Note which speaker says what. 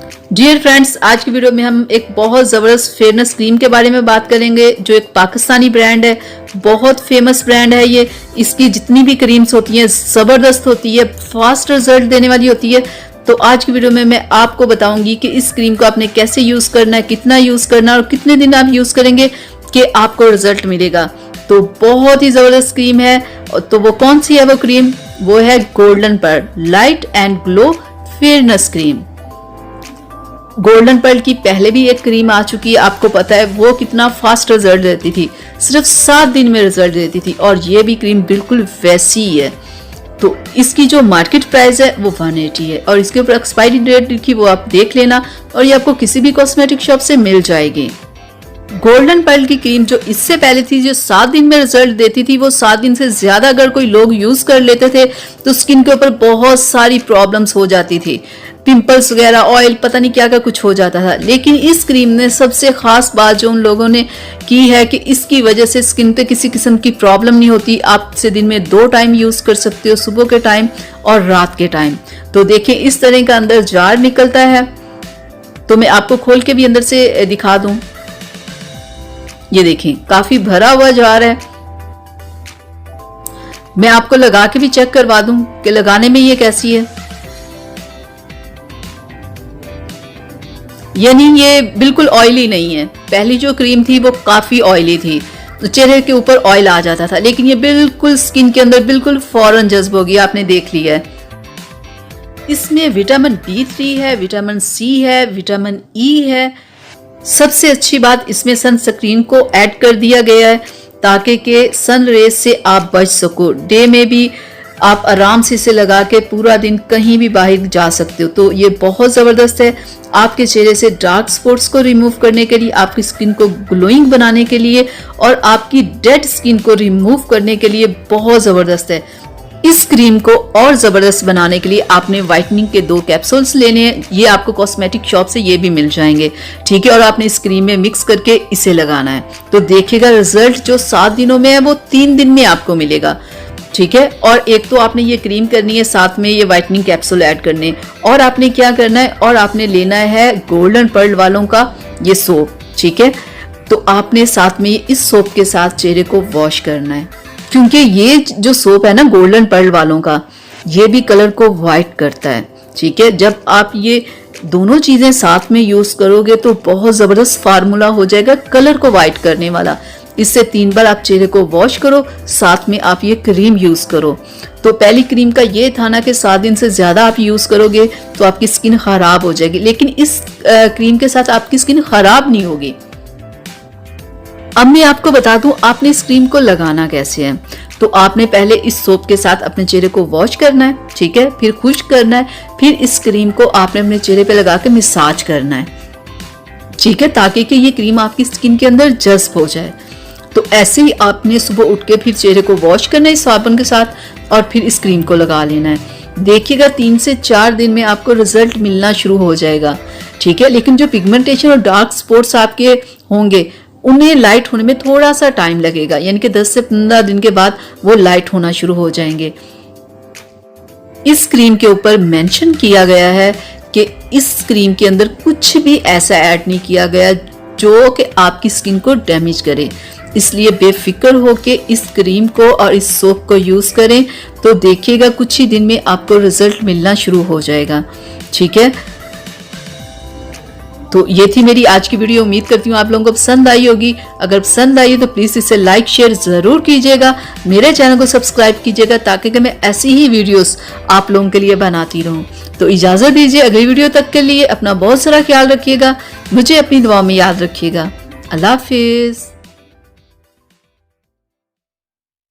Speaker 1: Dear friends, आज की video में हम एक बहुत ज़बरदस्त फेयरनेस क्रीम के बारे में बात करेंगे जो एक पाकिस्तानी ब्रांड है। बहुत फेमस ब्रांड है ये। इसकी जितनी भी क्रीम्स होती हैं ज़बरदस्त होती है, फास्ट रिजल्ट देने वाली होती है। तो आज की वीडियो में मैं आपको बताऊंगी कि इस क्रीम को आपने कैसे यूज़ करना है, कितना यूज़ करना है और कितने दिन आप यूज़ करेंगे कि आपको रिजल्ट मिलेगा। तो बहुत ही ज़बरदस्त क्रीम है। तो वो कौन सी है वो क्रीम? वो है golden pearl light and glow fairness cream. Golden pearl की पहले भी एक क्रीम आ चुकी है, आपको पता है वो कितना फास्ट रिजल्ट देती थी, सिर्फ 7 दिन में रिजल्ट देती थी। और ये भी क्रीम बिल्कुल वैसी ही है। तो इसकी जो मार्केट प्राइस है वो 180 है और इसके ऊपर एक्सपायरी डेट लिखी वो आप देख लेना और ये आपको किसी भी कॉस्मेटिक शॉप से मिल जाएगी। गोल्डन पर्ल की क्रीम जो इससे पहले थी, जो 7 दिन में रिजल्ट देती थी, वो 7 दिन से ज्यादा अगर कोई लोग यूज कर लेते थे तो स्किन के ऊपर बहुत सारी प्रॉब्लम्स हो जाती थी, पिंपल्स वगैरह, ऑयल, पता नहीं क्या क्या कुछ हो जाता था। लेकिन इस क्रीम ने सबसे खास बात जो उन लोगों ने की है कि इसकी वजह से स्किन पे किसी किस्म की प्रॉब्लम नहीं होती। आप इसे दिन में 2 टाइम यूज कर सकते हो, सुबह के टाइम और रात के टाइम। तो देखिए इस तरह का अंदर जार निकलता है। तो मैं आपको खोल के भी अंदर से दिखा दूं। ये देखें काफी भरा हुआ जार है। मैं आपको लगा के भी चेक करवा दूं कि लगाने में ये कैसी है। यानी ये बिल्कुल ऑयली नहीं है। पहली जो क्रीम थी वो काफी ऑयली थी, तो चेहरे के ऊपर ऑयल आ जाता था। लेकिन ये बिल्कुल स्किन के अंदर बिल्कुल फौरन जज्ब हो गया, आपने देख लिया है। इसमें विटामिन B3 है, विटामिन C है, विटामिन E है। सबसे अच्छी बात इसमें सनस्क्रीन को ऐड कर दिया गया है ताकि के सन रेज से आप बच सको। डे में भी आप आराम से इसे लगा के पूरा दिन कहीं भी बाहर जा सकते हो। तो ये बहुत ज़बरदस्त है आपके चेहरे से डार्क स्पॉट्स को रिमूव करने के लिए, आपकी स्किन को ग्लोइंग बनाने के लिए और आपकी डेड स्किन को रिमूव करने के लिए बहुत ज़बरदस्त है। इस क्रीम को और ज़बरदस्त बनाने के लिए आपने व्हाइटनिंग के 2 कैप्सूल्स लेने हैं। ये आपको कॉस्मेटिक शॉप से ये भी मिल जाएंगे, ठीक है। और आपने इस क्रीम में मिक्स करके इसे लगाना है। तो देखिएगा रिजल्ट जो 7 दिनों में है वो 3 दिन में आपको मिलेगा, ठीक है। और एक तो आपने ये क्रीम करनी है, साथ में ये व्हाइटनिंग कैप्सूल ऐड करने। और आपने क्या करना है, और आपने लेना है गोल्डन पर्ल वालों का ये सोप, ठीक है। तो आपने साथ में इस सोप के साथ चेहरे को वॉश करना है, क्योंकि ये जो सोप है ना गोल्डन पर्ल वालों का, ये भी कलर को व्हाइट करता है, ठीक है। जब आप ये दोनों चीजें साथ में यूज करोगे तो बहुत जबरदस्त फार्मूला हो जाएगा कलर को व्हाइट करने वाला। इससे 3 बार आप चेहरे को वॉश करो, साथ में आप ये क्रीम यूज करो। तो पहली क्रीम का ये था ना कि 7 दिन से ज्यादा आप यूज करोगे तो आपकी स्किन खराब हो जाएगी, लेकिन इस क्रीम के साथ आपकी स्किन खराब नहीं होगी। अब मैं आपको बता दूं आपने इस क्रीम को लगाना कैसे है। तो आपने पहले इस सोप के साथ अपने चेहरे को वॉश करना है, ठीक है, फिर खुश्क करना है, फिर इस क्रीम को आपने अपने चेहरे पे लगा के मसाज करना है, ठीक है, ताकि कि ये क्रीम आपकी स्किन के अंदर जज्ब हो जाए। तो ऐसे ही आपने सुबह उठ के फिर चेहरे को वॉश करना है इस साबुन के साथ और फिर इस क्रीम को लगा लेना है। देखिएगा 3 से 4 दिन में आपको रिजल्ट मिलना शुरू हो जाएगा, ठीक है। लेकिन जो पिगमेंटेशन और डार्क स्पॉट्स आपके होंगे उन्हें लाइट होने में थोड़ा सा टाइम लगेगा, यानी कि 10 से 15 दिन के बाद वो लाइट होना शुरू हो जाएंगे। इस क्रीम के ऊपर मेंशन किया गया है कि इस क्रीम के अंदर कुछ भी ऐसा ऐड नहीं किया गया जो कि आपकी स्किन को डैमेज करे। इसलिए बेफिक्र होके इस क्रीम को और इस सोप को यूज करें। तो देखिएगा कुछ ही दिन में आपको रिजल्ट मिलना शुरू हो जाएगा, ठीक है। तो ये थी मेरी आज की वीडियो। उम्मीद करती हूँ आप लोगों को पसंद आई होगी। अगर पसंद आई तो प्लीज इसे लाइक शेयर जरूर कीजिएगा, मेरे चैनल को सब्सक्राइब कीजिएगा ताकि कि मैं ऐसी ही वीडियोस आप लोगों के लिए बनाती रहूं। तो इजाजत दीजिए, अगली वीडियो तक के लिए अपना बहुत सारा ख्याल रखिएगा, मुझे अपनी दुआ में याद रखिएगा। अल्लाह हाफिज।